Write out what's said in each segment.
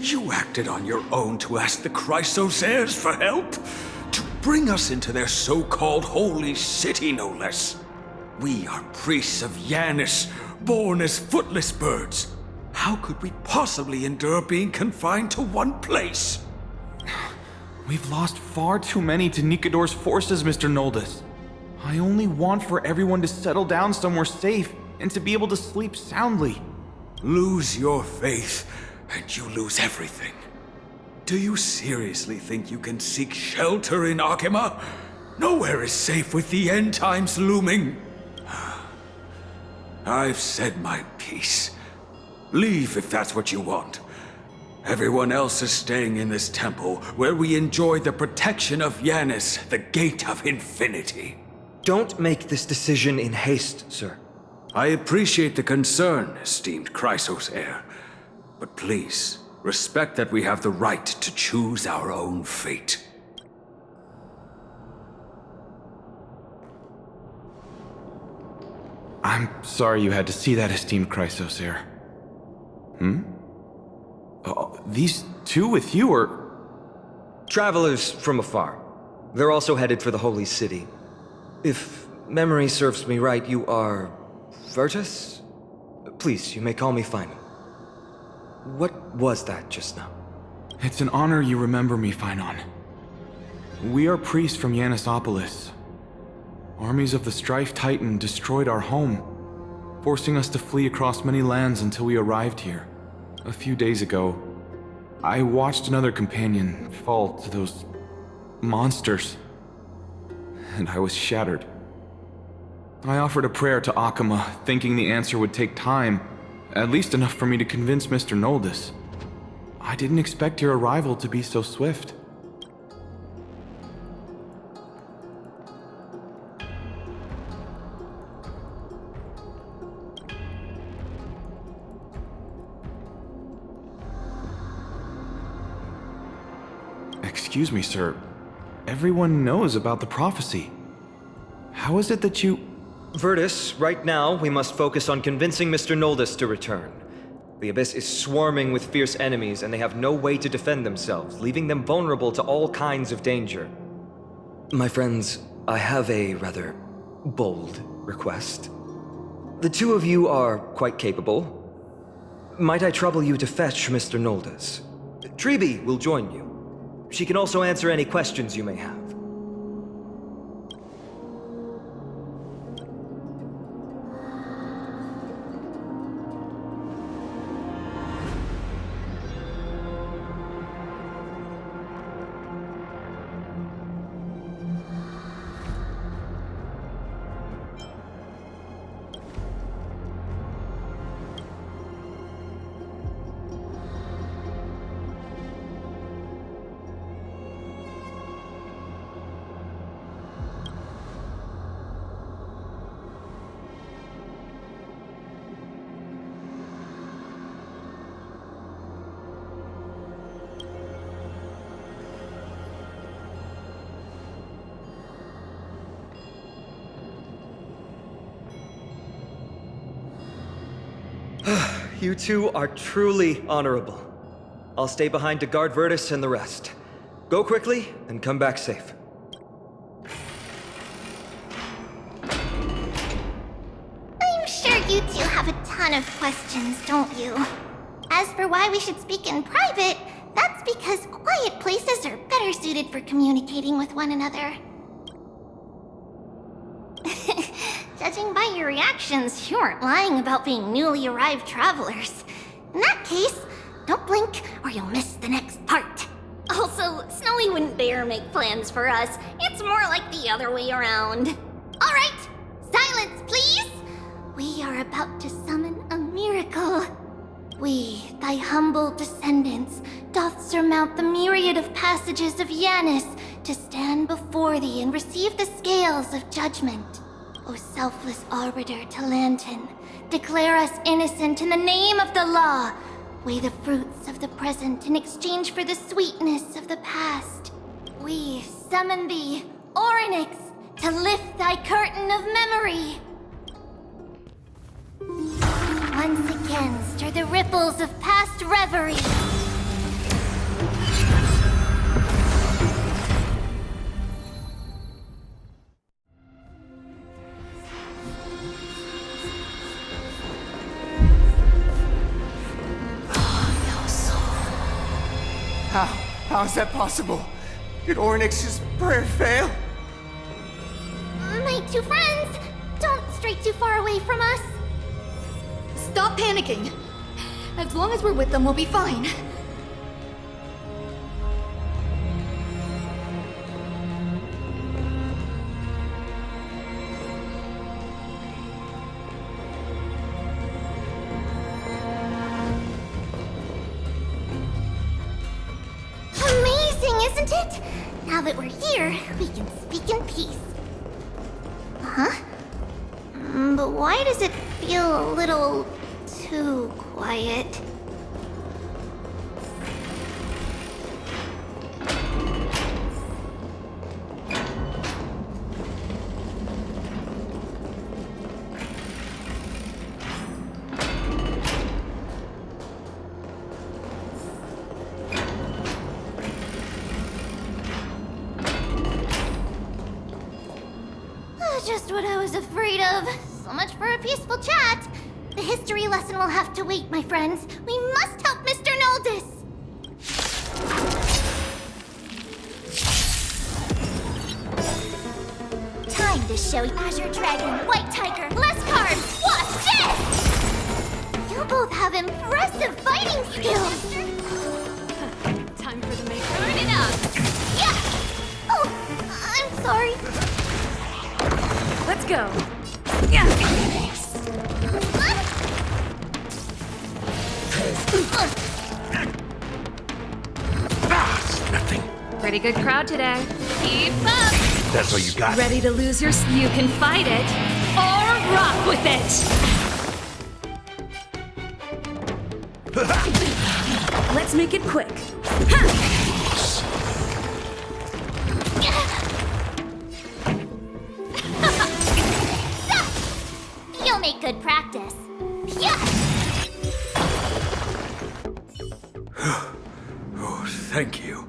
You acted on your own to ask the Chrysos heirs for help? To bring us into their so-called holy city, no less. We are priests of Janus, born as footless birds. How could we possibly endure being confined to one place? We've lost far too many to Nikador's forces, Mr. Noldus. I only want for everyone to settle down somewhere safe and to be able to sleep soundly. Lose your faith, and you lose everything. Do you seriously think you can seek shelter in Akima? Nowhere is safe with the end times looming. I've said my piece. Leave if that's what you want. Everyone else is staying in this temple, where we enjoy the protection of Janus, the Gate of Infinity. Don't make this decision in haste, sir. I appreciate the concern, esteemed Chrysos heir. But please, respect that we have the right to choose our own fate. I'm sorry you had to see that, esteemed Chrysos heir. These two with you are... Travelers from afar. They're also headed for the Holy City. If memory serves me right, you are... Virtus? Please, you may call me Phainon. What was that just now? It's an honor you remember me, Phainon. We are priests from Yanisopolis. Armies of the Strife Titan destroyed our home, forcing us to flee across many lands until we arrived here. A few days ago, I watched another companion fall to those monsters, and I was shattered. I offered a prayer to Akima, thinking the answer would take time, at least enough for me to convince Mr. Noldus. I didn't expect your arrival to be so swift. Excuse me, sir. Everyone knows about the prophecy. How is it that you... Virtus, right now, we must focus on convincing Mr. Noldus to return. The Abyss is swarming with fierce enemies, and they have no way to defend themselves, leaving them vulnerable to all kinds of danger. My friends, I have a rather bold request. The two of you are quite capable. Might I trouble you to fetch Mr. Noldus? Treeby will join you. She can also answer any questions you may have. You two are truly honorable. I'll stay behind to guard Virtus and the rest. Go quickly and come back safe. I'm sure you two have a ton of questions, don't you? As for why we should speak in private, that's because quiet places are better suited for communicating with one another. Judging by your reactions, you aren't lying about being newly arrived travelers. In that case, don't blink or you'll miss the next part. Also, Snowy wouldn't dare make plans for us. It's more like the other way around. All right, silence, please! We are about to summon a miracle. We, thy humble descendants, doth surmount the myriad of passages of Yanis to stand before thee and receive the scales of judgment. O selfless arbiter Talantin, declare us innocent in the name of the law. Weigh the fruits of the present in exchange for the sweetness of the past. We summon thee, Orynyx, to lift thy curtain of memory. Once again, stir the ripples of past reverie. How is that possible? Did Orynyx's prayer fail? My two friends, don't stray too far away from us. Stop panicking. As long as we're with them, we'll be fine. Amazing, isn't it? Now that we're here, we can speak in peace. Huh? But why does it feel a little too quiet? Just what I was afraid of. So much for a peaceful chat. The history lesson will have to wait, my friends. We must help Mr. Noldis! Time to show you Azure Dragon, White Tiger, less cards, watch this! You both have impressive fighting skills! Time for the makeup. Turn it up! Yeah! Oh, I'm sorry. Let's go. Yeah. It's nothing. Pretty good crowd today. Keep up. That's all you got. Ready to lose your... You can fight it or rock with it. Let's make it quick. You'll make good practice. Yeah! Oh, thank you.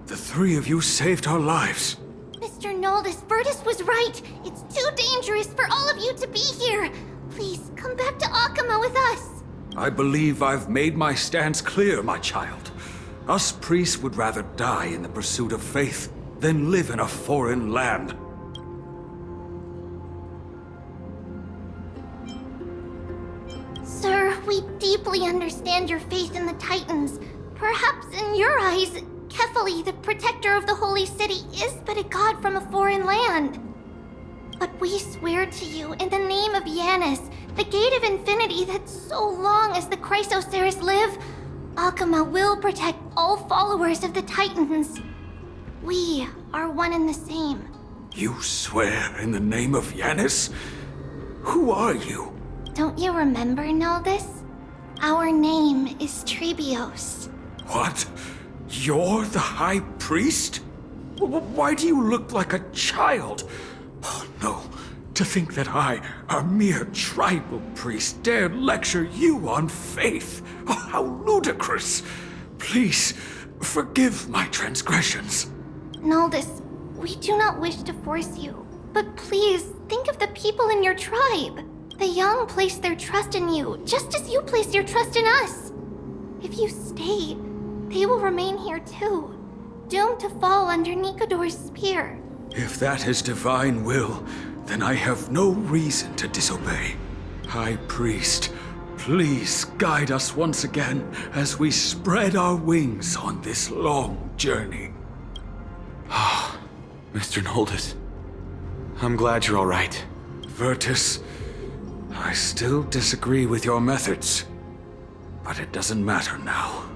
The three of you saved our lives. Mr. Noldis, Virtus was right. It's too dangerous for all of you to be here. Please, come back to Akama with us. I believe I've made my stance clear, my child. Us priests would rather die in the pursuit of faith than live in a foreign land. Sir, we deeply understand your faith in the Titans. Perhaps in your eyes, Kefali, the protector of the holy city, is but a god from a foreign land. But we swear to you in the name of Yanis, the gate of infinity, that so long as the Chrysoceres live, Akama will protect all followers of the Titans. We are one and the same. You swear in the name of Yanis? Who are you? Don't you remember, Noldis? Our name is Trebios. What? You're the High Priest? Why do you look like a child? Oh, no. To think that I, a mere tribal priest, dared lecture you on faith. Oh, how ludicrous! Please, forgive my transgressions. Noldus, we do not wish to force you, but please think of the people in your tribe. The young place their trust in you, just as you place your trust in us. If you stay, they will remain here too, doomed to fall under Nikodor's spear. If that is divine will, then I have no reason to disobey. High Priest, please guide us once again as we spread our wings on this long journey. Mr. Noldus, I'm glad you're all right. Virtus, I still disagree with your methods, but it doesn't matter now.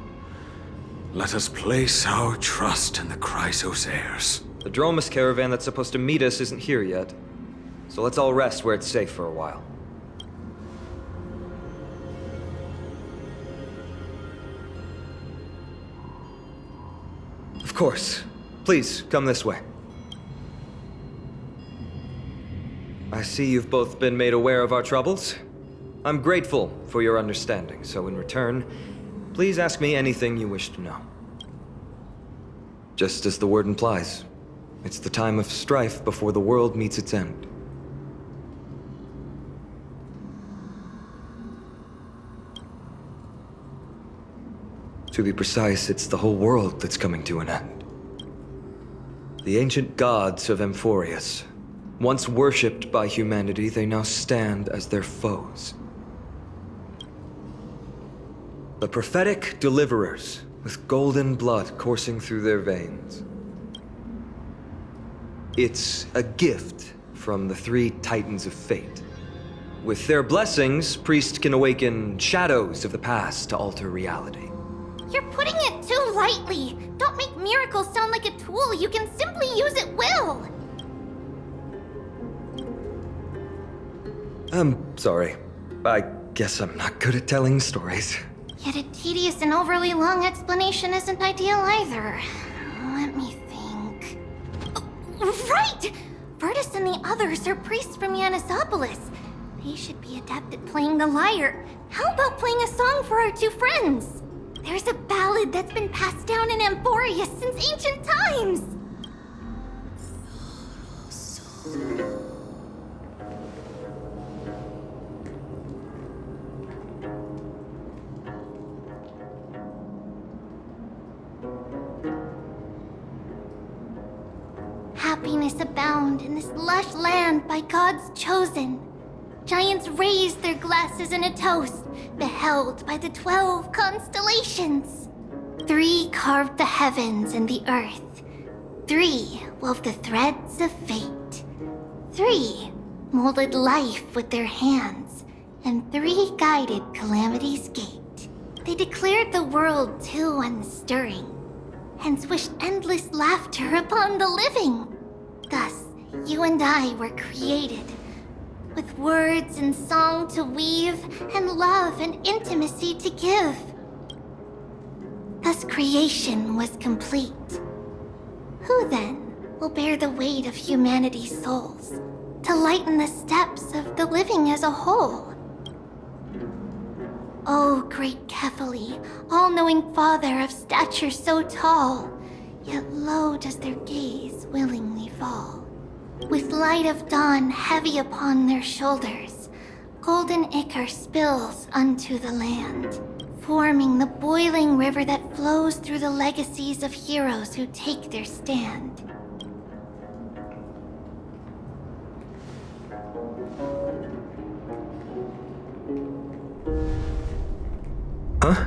Let us place our trust in the Chrysos heirs. The Dromus caravan that's supposed to meet us isn't here yet, so let's all rest where it's safe for a while. Of course. Please, come this way. I see you've both been made aware of our troubles. I'm grateful for your understanding, so in return, please ask me anything you wish to know. Just as the word implies, it's the time of strife before the world meets its end. To be precise, it's the whole world that's coming to an end. The ancient gods of Amphorius, once worshipped by humanity, they now stand as their foes. The prophetic deliverers, with golden blood coursing through their veins. It's a gift from the three titans of fate. With their blessings, priests can awaken shadows of the past to alter reality. You're putting it too lightly. Don't make miracles sound like a tool you can simply use at will. I'm sorry. I guess I'm not good at telling stories. Yet a tedious and overly long explanation isn't ideal either. Let me think. Oh, right! Virtus and the others are priests from Yanisopolis. They should be adept at playing the lyre. How about playing a song for our two friends? There's a ballad that's been passed down in Amphorius since ancient times. Happiness abound in this lush land by God's chosen. Giants raise their glasses in a toast, beheld by the 12 constellations. 3 carved the heavens and the earth. 3 wove the threads of fate. 3 molded life with their hands, and 3 guided calamity's gate. They declared the world too unstirring, hence wished endless laughter upon the living. Thus, you and I were created, with words and song to weave, and love and intimacy to give. Thus creation was complete. Who then will bear the weight of humanity's souls, to lighten the steps of the living as a whole? O great Kephali, all-knowing Father of stature so tall, yet low does their gaze willingly fall. With light of dawn heavy upon their shoulders, golden ichor spills unto the land, forming the boiling river that flows through the legacies of heroes who take their stand. Huh?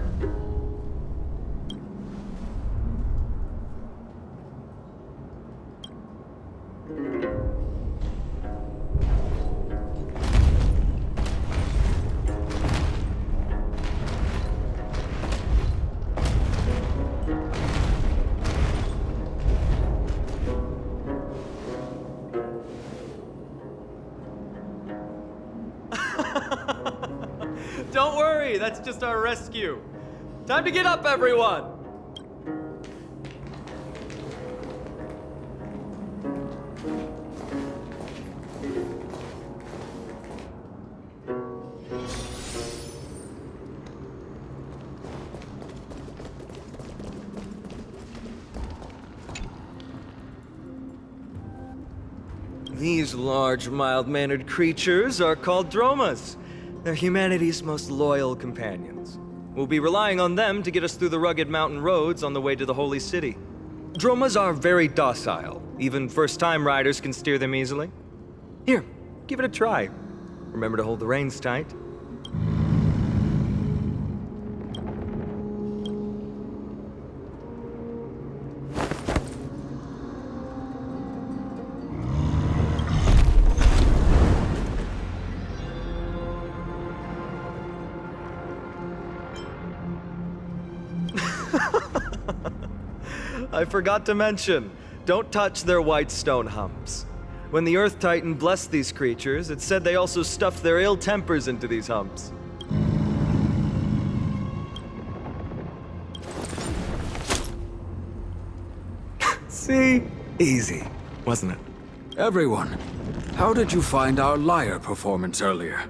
Don't worry, that's just our rescue. Time to get up, everyone! These large, mild-mannered creatures are called dromas. They're humanity's most loyal companions. We'll be relying on them to get us through the rugged mountain roads on the way to the Holy City. Dromas are very docile. Even first-time riders can steer them easily. Here, give it a try. Remember to hold the reins tight. I forgot to mention, don't touch their white stone humps. When the Earth Titan blessed these creatures, it said they also stuffed their ill tempers into these humps. See? Easy, wasn't it? Everyone, how did you find our lyre performance earlier?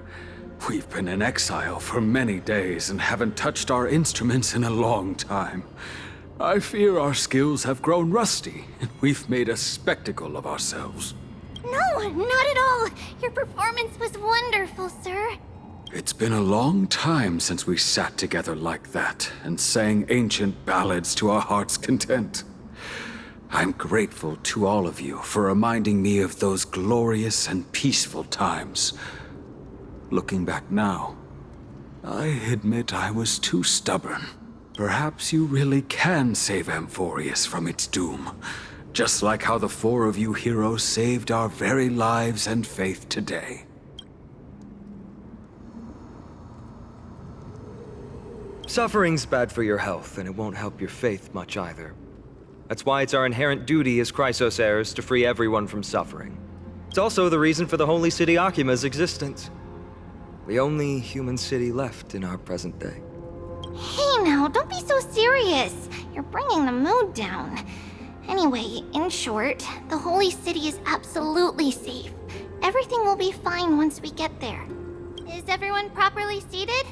We've been in exile for many days and haven't touched our instruments in a long time. I fear our skills have grown rusty, and we've made a spectacle of ourselves. No, not at all. Your performance was wonderful, sir. It's been a long time since we sat together like that and sang ancient ballads to our heart's content. I'm grateful to all of you for reminding me of those glorious and peaceful times. Looking back now, I admit I was too stubborn. Perhaps you really can save Amphorius from its doom, just like how the four of you heroes saved our very lives and faith today. Suffering's bad for your health, and it won't help your faith much either. That's why it's our inherent duty as Chrysos heirs to free everyone from suffering. It's also the reason for the Holy City Akima's existence. The only human city left in our present day. Hey now, don't be so serious. You're bringing the mood down. Anyway, in short, the Holy City is absolutely safe. Everything will be fine once we get there. Is everyone properly seated?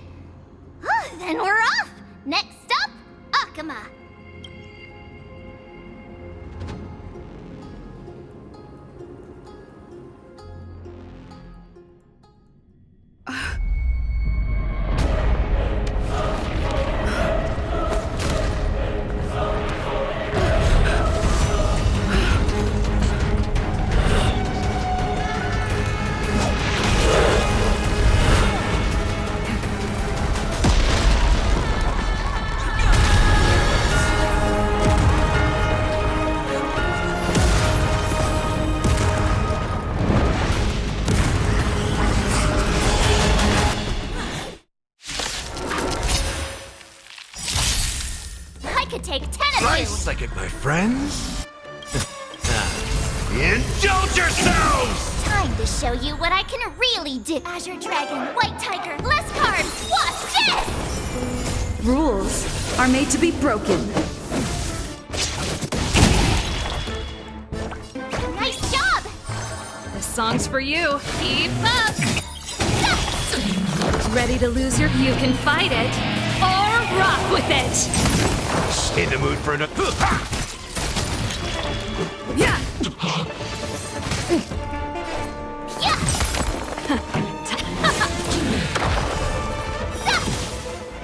Then we're off! Next stop, Akima! Take 10 of you! Nice, like it, my friends. Indulge yourselves! Time to show you what I can really do. Azure Dragon, White Tiger, less cards, watch this! Rules are made to be broken. Nice job! This song's for you. Keep up! Ready to lose your... You can fight it, or rock with it! In the mood for another. Yeah!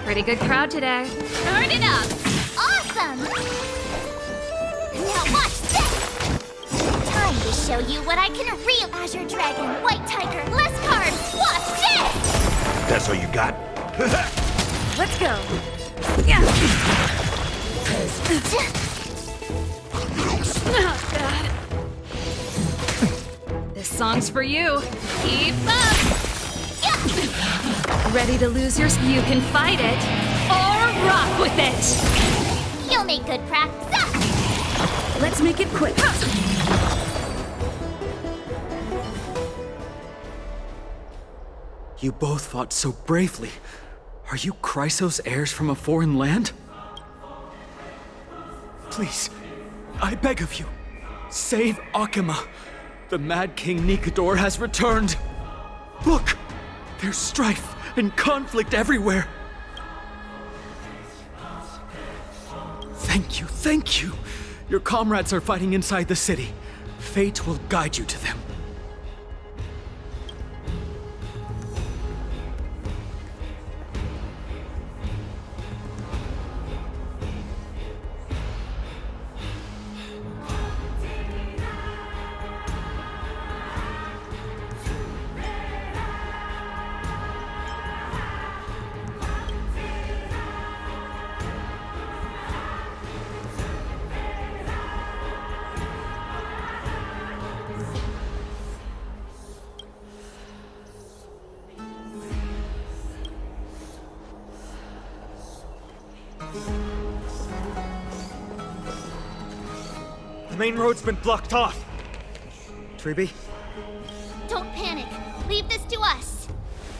Pretty good crowd today. Turn it up! Awesome! Now watch this! Time to show you what I can real Azure Dragon, White Tiger, less cards, watch this! That's all you got? Let's go! Yeah! Oh, God. This song's for you. Keep up! Ready to lose your... You can fight it, or rock with it! You'll make good practice! Let's make it quick. You both fought so bravely. Are you Chrysos heirs from a foreign land? Please, I beg of you, save Akima. The Mad King Nikador has returned. Look, there's strife and conflict everywhere. Thank you, thank you. Your comrades are fighting inside the city. Fate will guide you to them. main road's been blocked off. Treeby? Don't panic. Leave this to us.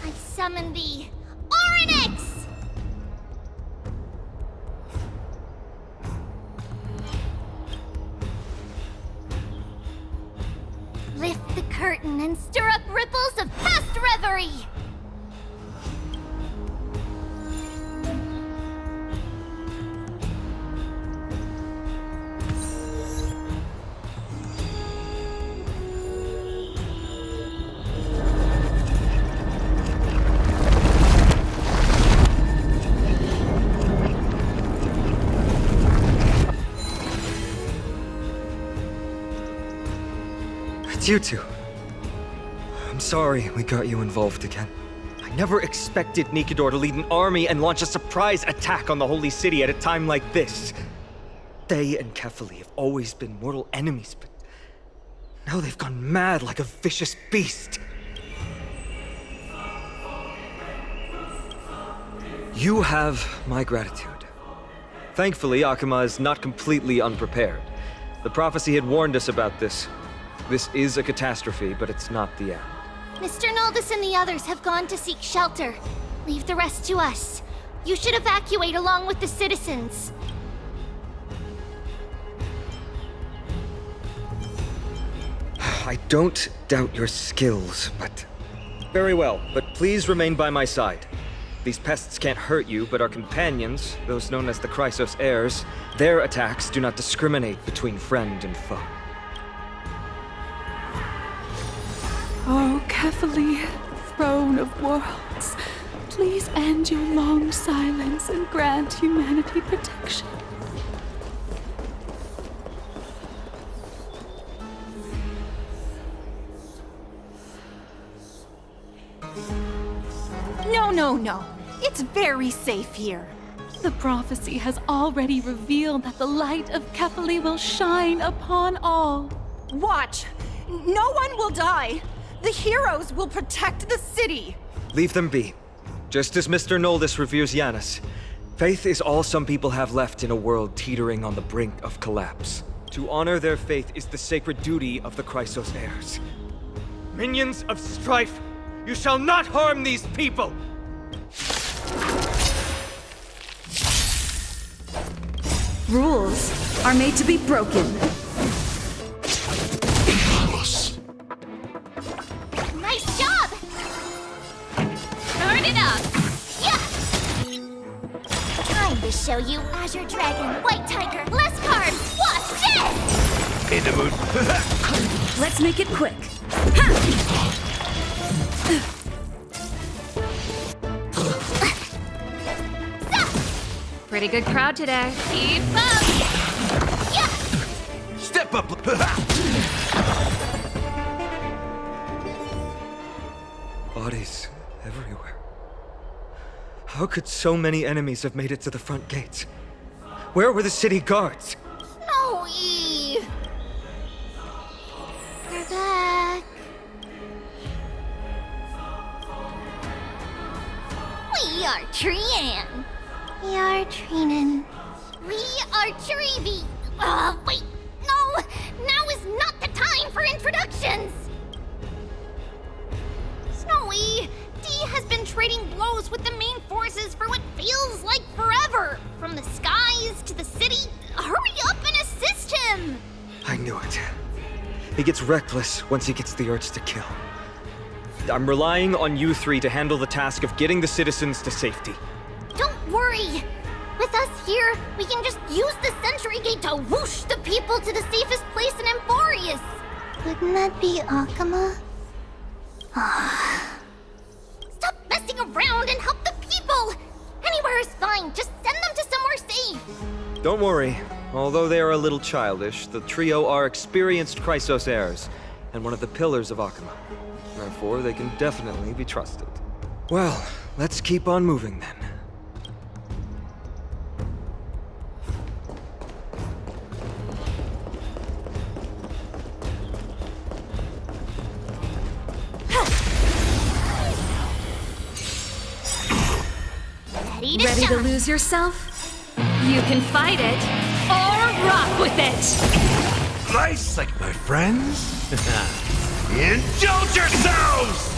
I summon the Oryx! Lift the curtain and stir up ripples of past reverie! It's you two. I'm sorry we got you involved again. I never expected Nikador to lead an army and launch a surprise attack on the Holy City at a time like this. They and Kefali have always been mortal enemies, but now they've gone mad like a vicious beast. You have my gratitude. Thankfully, Akuma is not completely unprepared. The prophecy had warned us about this. This is a catastrophe, but it's not the end. Mr. Naldis and the others have gone to seek shelter. Leave the rest to us. You should evacuate along with the citizens. I don't doubt your skills, but... Very well, but please remain by my side. These pests can't hurt you, but our companions, those known as the Chrysos heirs, their attacks do not discriminate between friend and foe. Oh, Kefali, throne of worlds, please end your long silence and grant humanity protection. No. It's very safe here. The prophecy has already revealed that the light of Kefali will shine upon all. Watch! No one will die! The heroes will protect the city! Leave them be. Just as Mr. Noldis reveres Yanis, faith is all some people have left in a world teetering on the brink of collapse. To honor their faith is the sacred duty of the Chrysos heirs. Minions of strife, you shall not harm these people! Rules are made to be broken. Nice job! Turn it up! Yeah! Time to show you Azure Dragon, White Tiger, less cards! Watch this! In the mood. Let's make it quick. Pretty good crowd today. Keep up! Yeah! Step up. Bodies everywhere. How could so many enemies have made it to the front gates? Where were the city guards? Snowy! We're back. We are Trian. We are Trinin. We are Treeby. Wait. No! Now is not the time for introductions! Snowy, D has been trading blows with the main forces for what feels like forever. From the skies to the city. Hurry up and assist him! I knew it. He gets reckless once he gets the urge to kill. I'm relying on you three to handle the task of getting the citizens to safety. Don't worry. With us here, we can just use the sentry gate to whoosh the people to the safest place in Emporius. Wouldn't that be Akuma? Stop messing around and help the people! Anywhere is fine, just send them to somewhere safe! Don't worry. Although they are a little childish, the trio are experienced Chrysos heirs, and one of the pillars of Akuma. Therefore, they can definitely be trusted. Well, let's keep on moving then. Ready to lose yourself? You can fight it, or rock with it! Nice, like my friends. Indulge yourselves!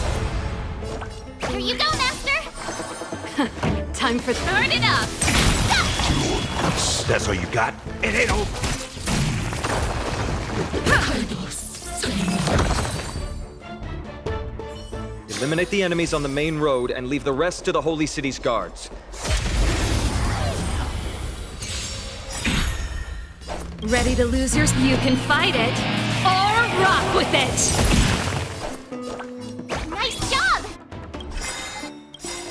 Here you go, Master! Time for Turn it up! That's all you got? It ain't over. Eliminate the enemies on the main road and leave the rest to the Holy City's guards. ready to lose yours. You can fight it or rock with it. Nice job!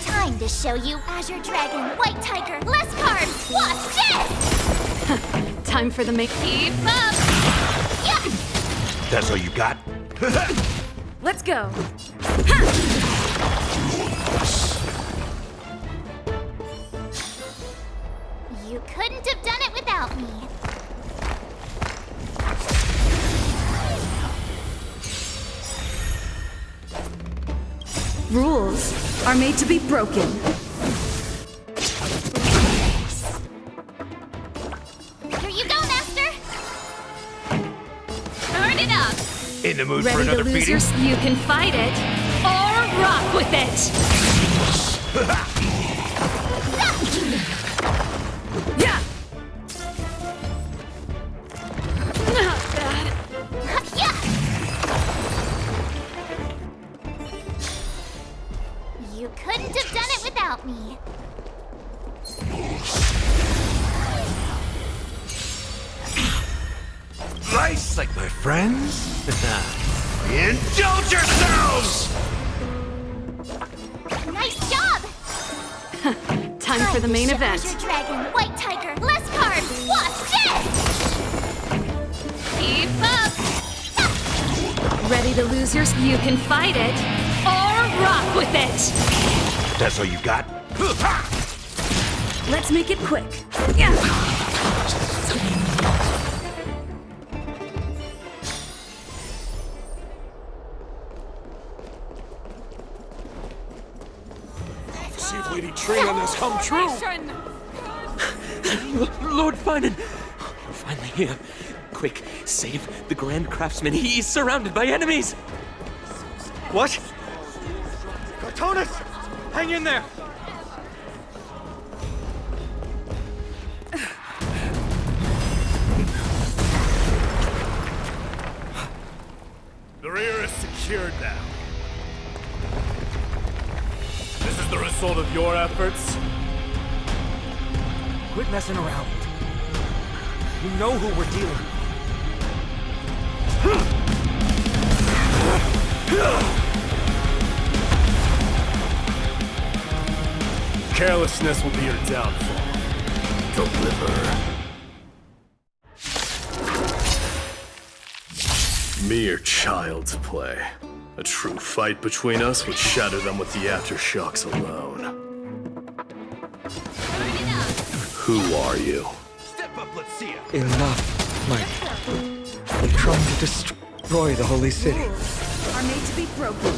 Time to show you Azure Dragon, White Tiger, less cards. Watch this! Time for the make. Keep up! Yeah! That's all you got? Let's go. You couldn't have done it without me. Rules are made to be broken. Here you go, Master! Turn it up! In the mood for Ready to another lose beating? yours. You can fight it or rock with it. Yeah. Not bad. Yeah! You couldn't have done it without me. Nice, like my friends? Indulge yourselves! Nice job! Time for the main to event. Azure Dragon, White Tiger, less cards. Watch this! Keep up! Ready to lose yours. You can fight it or rock with it. That's all you got? Let's make it quick. Yeah. See if Lady Trina has come true. Lord Finan! You're finally here. Quick, save the Grand Craftsman. He's surrounded by enemies! What? Cartonus! Hang in there! The rear is secured now. This is the result of your efforts? Quit messing around. You know who we're dealing with. Carelessness will be your downfall. Deliver. Mere child's play. A true fight between us would shatter them with the aftershocks alone. Who are you? Step up, let's see it. Enough, Mike. They're trying to destroy the Holy City. Are made to be broken.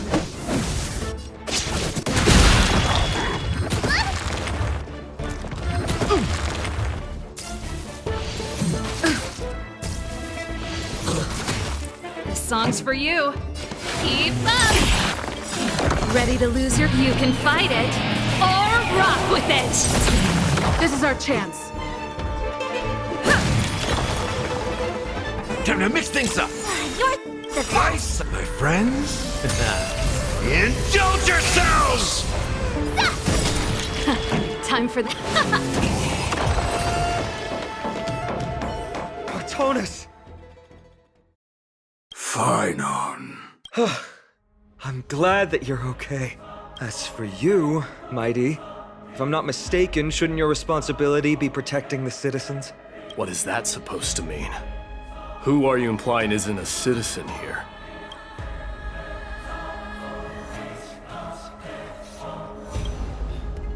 This song's for you. Keep up! Ready to lose your. You can fight it or rock with it. This is our chance. Time to mix things up. You're the best! Nice, my friends. Indulge yourselves! Time for that. Cartonus! Finon. I'm glad that you're okay. As for you, Mighty, if I'm not mistaken, shouldn't your responsibility be protecting the citizens? What is that supposed to mean? Who are you implying isn't a citizen here?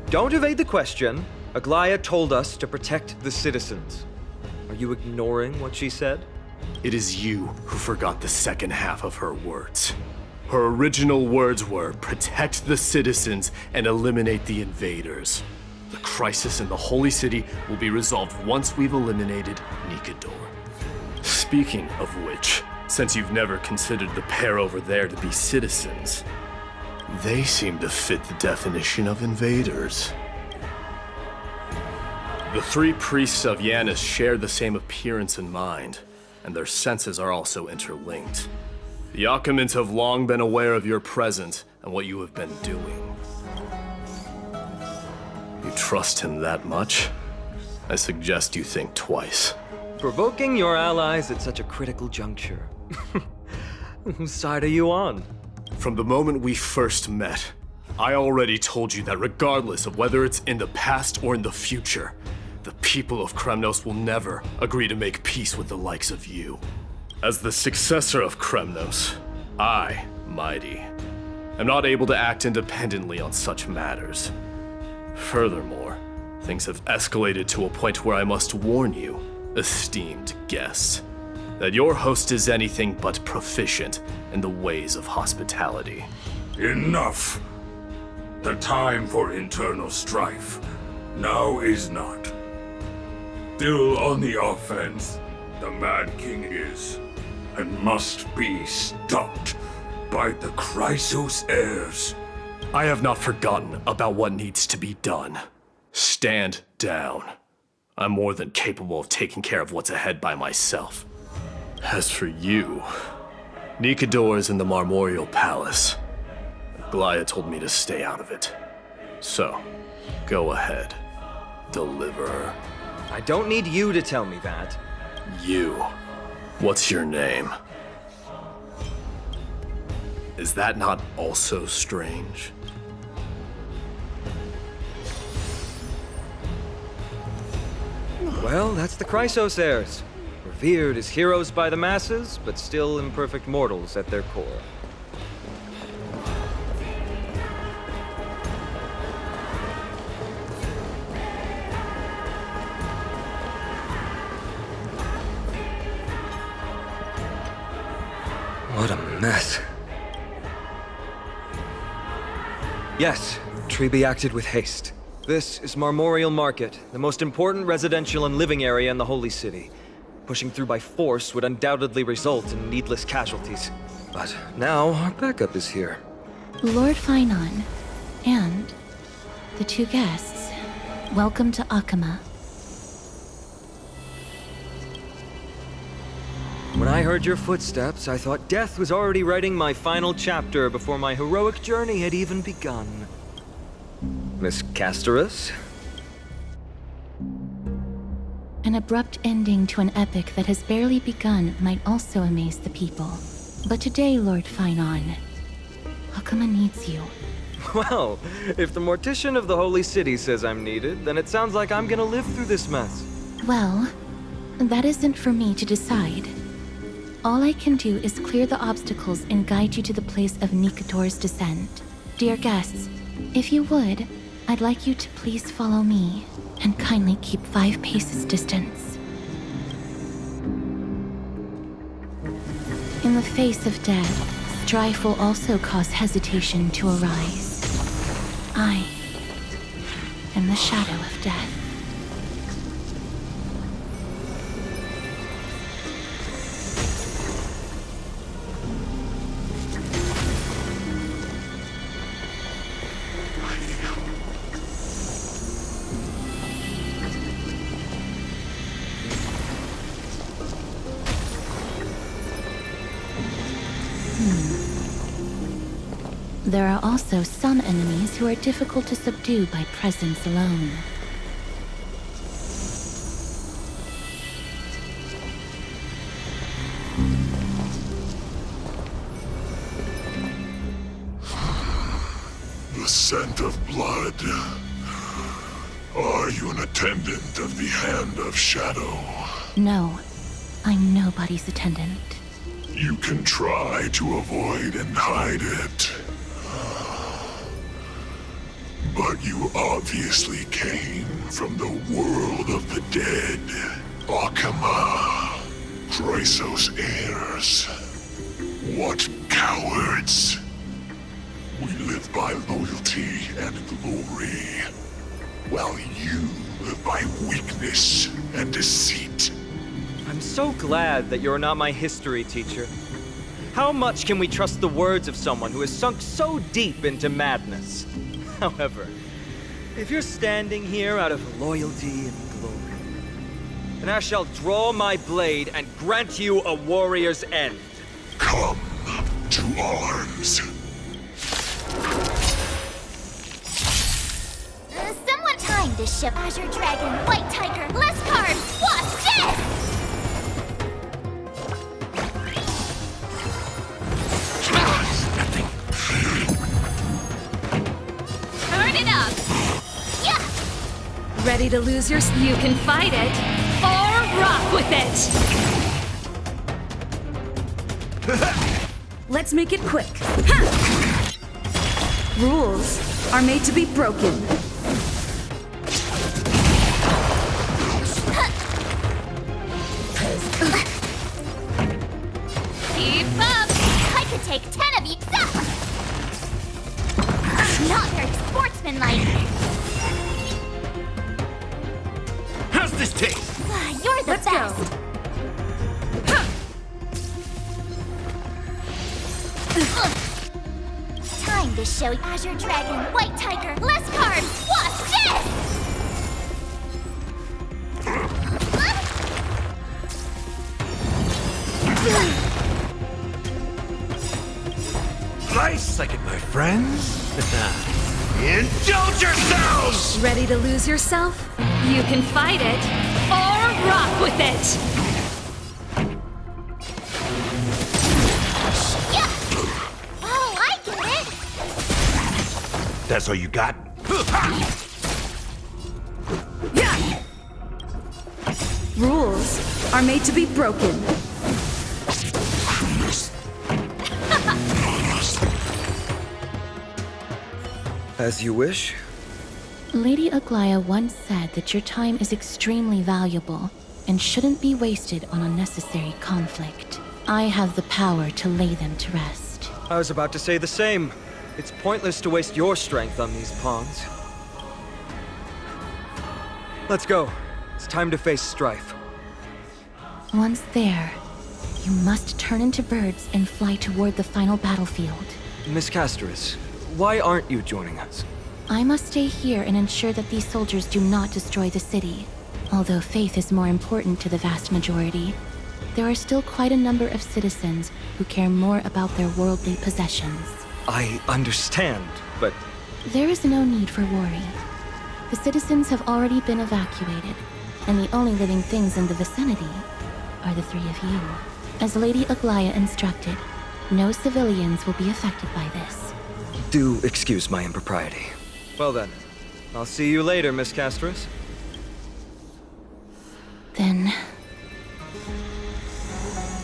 Don't evade the question. Aglaia told us to protect the citizens. Are you ignoring what she said? It is you who forgot the second half of her words. Her original words were, protect the citizens and eliminate the invaders. The crisis in the Holy City will be resolved once we've eliminated Nikador. Speaking of which, since you've never considered the pair over there to be citizens, they seem to fit the definition of invaders. The three priests of Yanis share the same appearance in mind, and their senses are also interlinked. The Akamans have long been aware of your presence and what you have been doing. You trust him that much? I suggest you think twice. Provoking your allies at such a critical juncture. Whose side are you on? From the moment we first met, I already told you that regardless of whether it's in the past or in the future, the people of Kremnos will never agree to make peace with the likes of you. As the successor of Kremnos, I, Mighty, am not able to act independently on such matters. Furthermore, things have escalated to a point where I must warn you, esteemed guests, that your host is anything but proficient in the ways of hospitality. Enough! The time for internal strife now is not. Still on the offense, the Mad King is, and must be stopped by the Chrysos heirs. I have not forgotten about what needs to be done. Stand down. I'm more than capable of taking care of what's ahead by myself. As for you, Nikador is in the Marmorial Palace. Glaya told me to stay out of it. So, go ahead. Deliver. I don't need you to tell me that. You. What's your name? Is that not also strange? Well, that's the Chrysos heirs. Revered as heroes by the masses, but still imperfect mortals at their core. What a mess. Yes, Treby acted with haste. This is Marmorial Market, the most important residential and living area in the Holy City. Pushing through by force would undoubtedly result in needless casualties. But now our backup is here. Lord Finon, and the two guests. Welcome to Akama. When I heard your footsteps, I thought death was already writing my final chapter before my heroic journey had even begun. Miss Castorus? An abrupt ending to an epic that has barely begun might also amaze the people. But today, Lord Finon, Akama needs you. Well, if the Mortician of the Holy City says I'm needed, then it sounds like I'm gonna live through this mess. Well, that isn't for me to decide. All I can do is clear the obstacles and guide you to the place of Nikador's descent. Dear guests, if you would, I'd like you to please follow me, and kindly keep 5 paces distance. In the face of death, strife will also cause hesitation to arise. I am the shadow of death. There are also some enemies who are difficult to subdue by presence alone. The scent of blood. Are you an attendant of the Hand of Shadow? No, I'm nobody's attendant. You can try to avoid and hide it. But you obviously came from the world of the dead. Akama. Chrysos heirs. What cowards. We live by loyalty and glory, while you live by weakness and deceit. I'm so glad that you're not my history teacher. How much can we trust the words of someone who has sunk so deep into madness? However, if you're standing here out of loyalty and glory, then I shall draw my blade and grant you a warrior's end. Come to arms. Someone time this ship. Azure Dragon, White Tiger, less cards. Watch this! Turn it up! Yeah! Ready to lose your... You can fight it, or rock with it! Let's make it quick. Ha! Rules are made to be broken. Keep up! I could take 10 of you. Not very sportsmanlike. How's this taste? You're the Let's best. go. Time to show you. Azure Dragon, White Tiger, less cards. Watch this! Nice like it, my friends. Indulge yourselves! Ready to lose yourself? You can fight it, or rock with it! Yeah! Oh, I get it! That's all you got? Yeah! Rules are made to be broken. As you wish. Lady Aglaya once said that your time is extremely valuable and shouldn't be wasted on unnecessary conflict. I have the power to lay them to rest. I was about to say the same. It's pointless to waste your strength on these pawns. Let's go. It's time to face strife. Once there, you must turn into birds and fly toward the final battlefield. Miss Castoris, why aren't you joining us? I must stay here and ensure that these soldiers do not destroy the city. Although faith is more important to the vast majority, there are still quite a number of citizens who care more about their worldly possessions. I understand, but... There is no need for worry. The citizens have already been evacuated, and the only living things in the vicinity are the three of you. As Lady Aglaya instructed, no civilians will be affected by this. Do excuse my impropriety. Well then, I'll see you later, Miss Castoris. Then...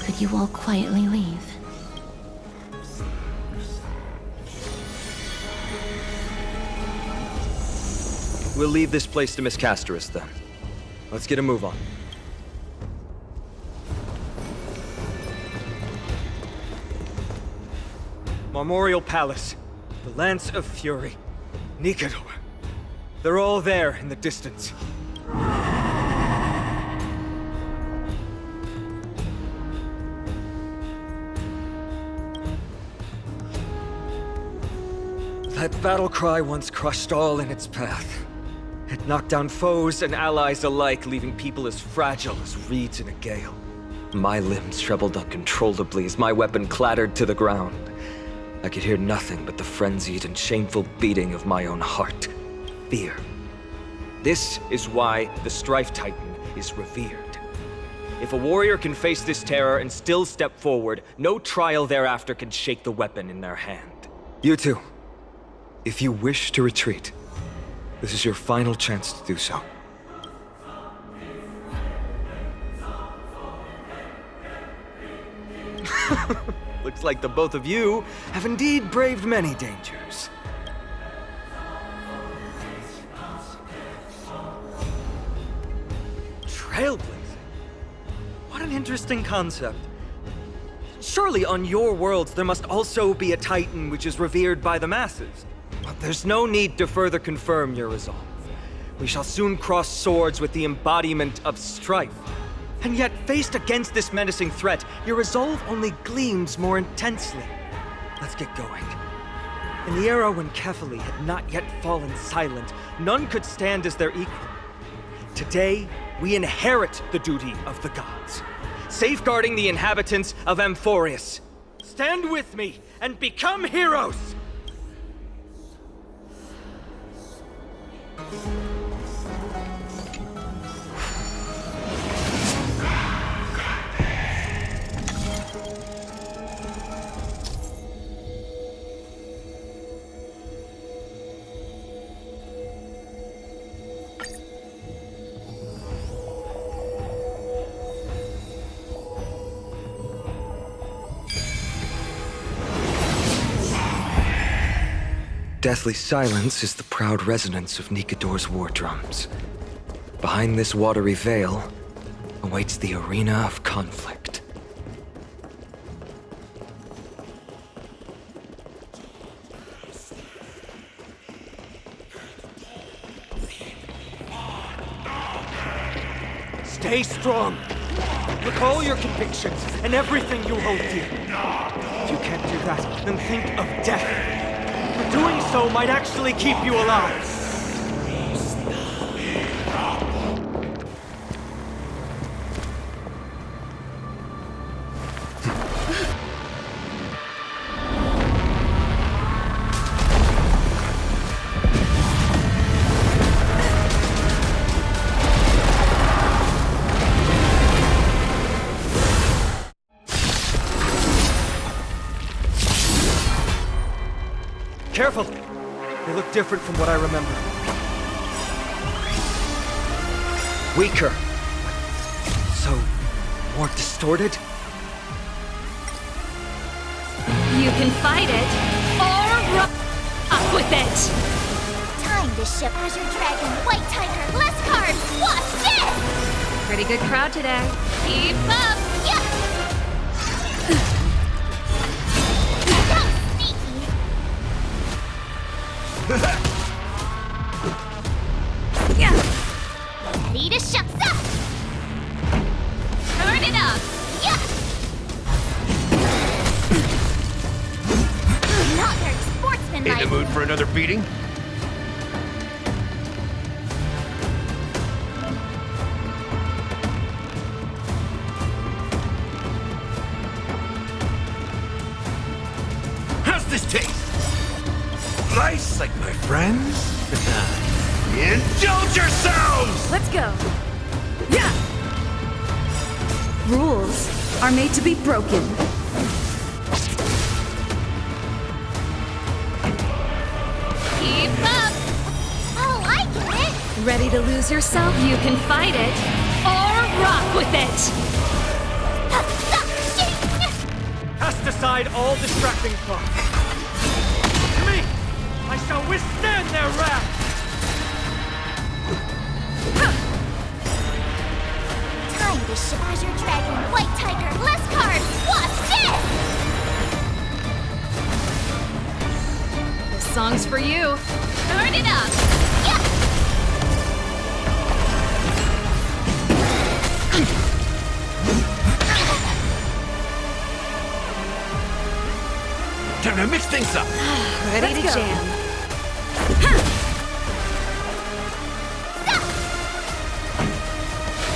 could you all quietly leave? We'll leave this place to Miss Castoris, then. Let's get a move on. Memorial Palace. The Lance of Fury. Nikador. They're all there in the distance. That battle cry once crushed all in its path. It knocked down foes and allies alike, leaving people as fragile as reeds in a gale. My limbs trembled uncontrollably as my weapon clattered to the ground. I could hear nothing but the frenzied and shameful beating of my own heart. Fear. This is why the Strife Titan is revered. If a warrior can face this terror and still step forward, no trial thereafter can shake the weapon in their hand. You two, if you wish to retreat, this is your final chance to do so. Looks like the both of you have indeed braved many dangers. Trailblazing? What an interesting concept. Surely on your worlds there must also be a Titan which is revered by the masses. But there's no need to further confirm your resolve. We shall soon cross swords with the embodiment of strife. And yet, faced against this menacing threat, your resolve only gleams more intensely. Let's get going. In the era when Kefali had not yet fallen silent, none could stand as their equal. Today, we inherit the duty of the gods, safeguarding the inhabitants of Amphorius. Stand with me and become heroes! Deathly silence is the proud resonance of Nikador's war drums. Behind this watery veil awaits the arena of conflict. Stay strong! Recall your convictions and everything you hold dear. If you can't do that, then think of death. For doing so might actually keep you alive. Careful! They look different from what I remember. Weaker. So, more distorted? You can fight it, or rock with it! Time to ship Azure Dragon, White Tiger, less cards! Watch this! Pretty good crowd today. Keep up! Yeah! Ready to ship up! Turn it up! Yeah! Not very sportsmanlike. In the mood for another beating? How's this taste? Nice, like my friends? Indulge yourselves! Let's go. Yeah! Rules are made to be broken. Keep up! Oh, I get it! Ready to lose yourself? You can fight it, or rock with it! Cast aside all distracting thoughts. To me, I shall withstand their wrath! Time to ship Azure Dragon, White Tiger, less cards! Watch this! This song's for you. Turn it up! Yeah! Time to mix things up! Ready to jam.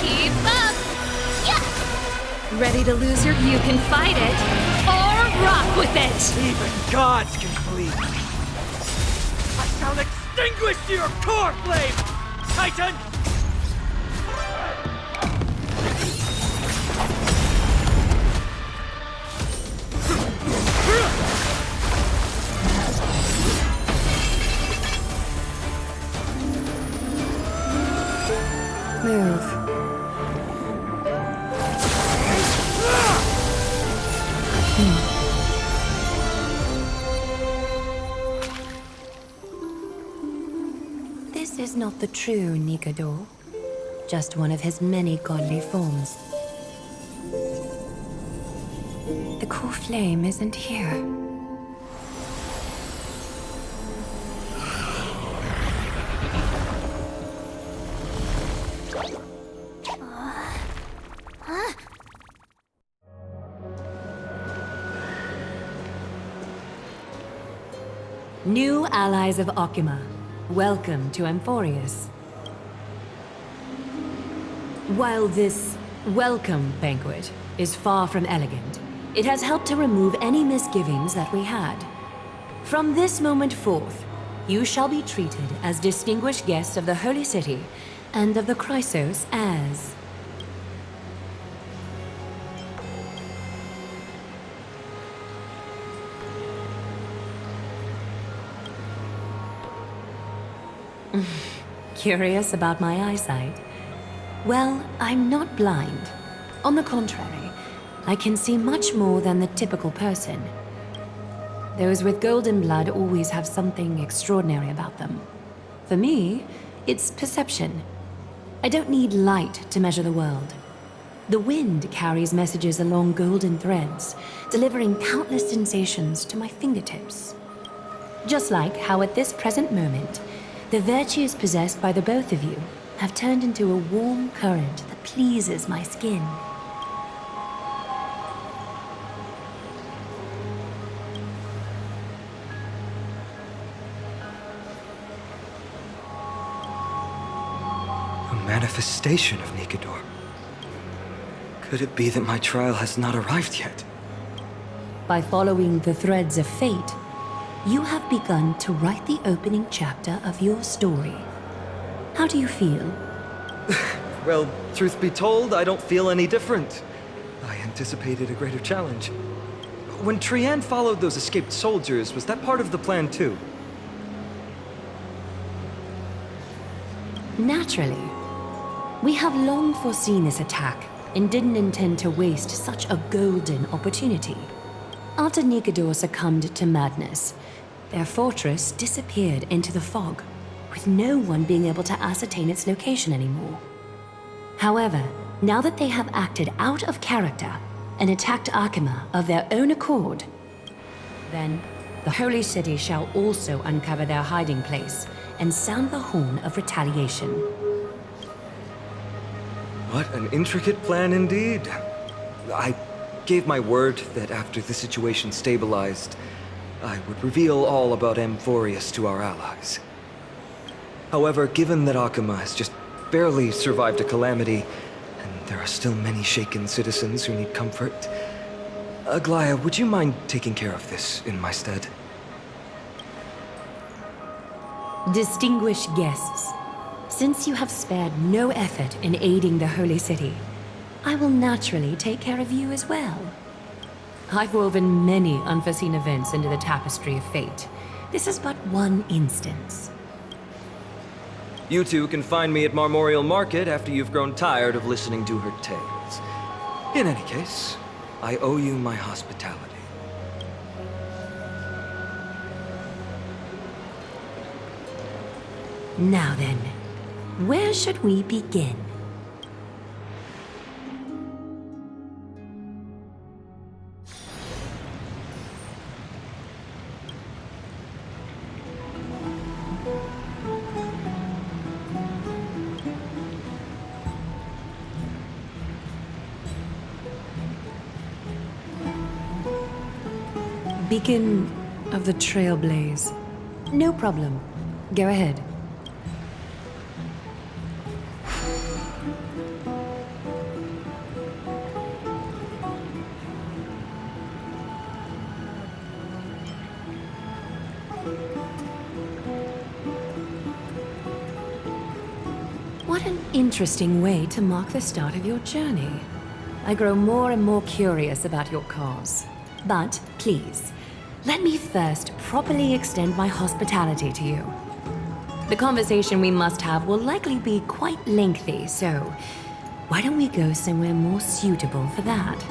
Keep up! Yeah! Ready to lose your... You can fight it, or rock with it! Even gods can bleed. I shall extinguish your core flame, Titan! Move. This is not the true Nikador, just one of his many godly forms. The core flame isn't here. New allies of Okima, welcome to Amphorius. While this welcome banquet is far from elegant, it has helped to remove any misgivings that we had. From this moment forth, you shall be treated as distinguished guests of the Holy City and of the Chrysos as... Curious about my eyesight? Well, I'm not blind. On the contrary, I can see much more than the typical person. Those with golden blood always have something extraordinary about them. For me, it's perception. I don't need light to measure the world. The wind carries messages along golden threads, delivering countless sensations to my fingertips. Just like how at this present moment, the virtues possessed by the both of you have turned into a warm current that pleases my skin. A manifestation of Nikador. Could it be that my trial has not arrived yet? By following the threads of fate, you have begun to write the opening chapter of your story. How do you feel? Well, truth be told, I don't feel any different. I anticipated a greater challenge. When Trian followed those escaped soldiers, was that part of the plan too? Naturally. We have long foreseen this attack and didn't intend to waste such a golden opportunity. After Nikador succumbed to madness, their fortress disappeared into the fog, with no one being able to ascertain its location anymore. However, now that they have acted out of character and attacked Akima of their own accord, then the Holy City shall also uncover their hiding place and sound the horn of retaliation. What an intricate plan indeed. I gave my word that after the situation stabilized, I would reveal all about Amphorius to our allies. However, given that Akima has just barely survived a calamity, and there are still many shaken citizens who need comfort, Aglaya, would you mind taking care of this in my stead? Distinguished guests, since you have spared no effort in aiding the Holy City, I will naturally take care of you as well. I've woven many unforeseen events into the tapestry of fate. This is but one instance. You two can find me at Marmorial Market after you've grown tired of listening to her tales. In any case, I owe you my hospitality. Now then, where should we begin? Beacon of the Trailblaze. No problem. Go ahead. What an interesting way to mark the start of your journey. I grow more and more curious about your cause. But please, let me first properly extend my hospitality to you. The conversation we must have will likely be quite lengthy, so why don't we go somewhere more suitable for that?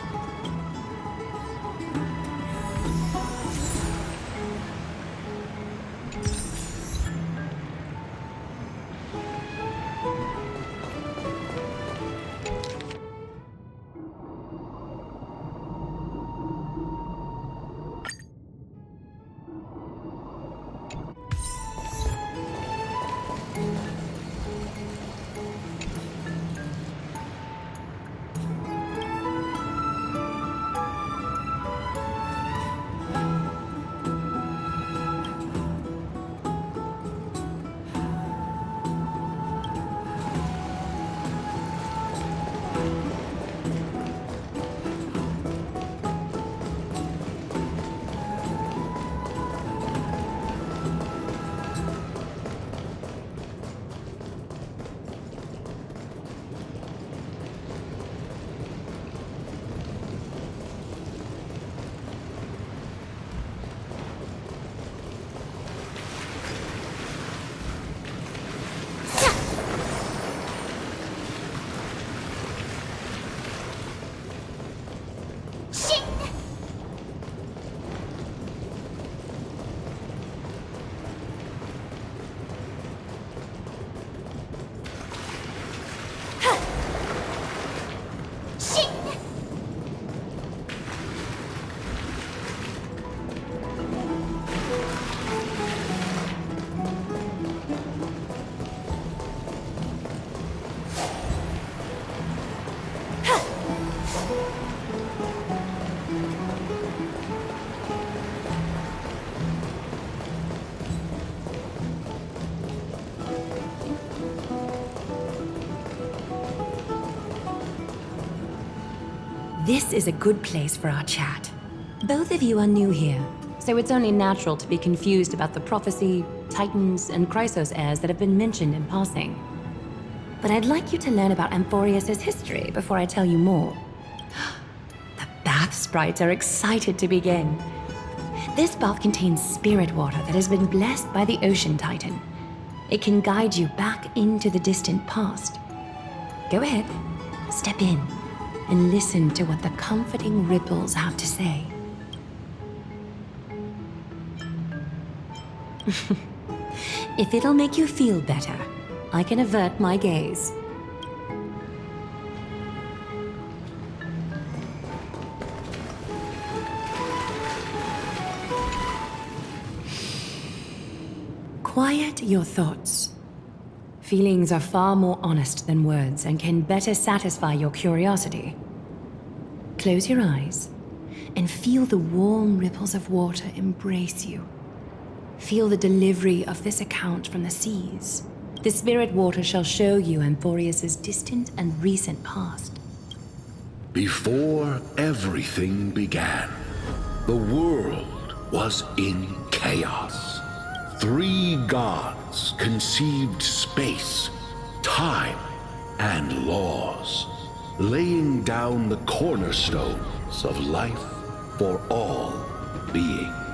This is a good place for our chat. Both of you are new here, so it's only natural to be confused about the prophecy, titans, and Chrysos heirs that have been mentioned in passing. But I'd like you to learn about Amphorius' history before I tell you more. The bath sprites are excited to begin. This bath contains spirit water that has been blessed by the Ocean Titan. It can guide you back into the distant past. Go ahead, step in, and listen to what the comforting ripples have to say. If it'll make you feel better, I can avert my gaze. Quiet your thoughts. Feelings are far more honest than words and can better satisfy your curiosity. Close your eyes and feel the warm ripples of water embrace you. Feel the delivery of this account from the seas. The spirit water shall show you Amphorius' distant and recent past. Before everything began, the world was in chaos. 3 gods conceived space, time, and laws, laying down the cornerstones of life for all beings.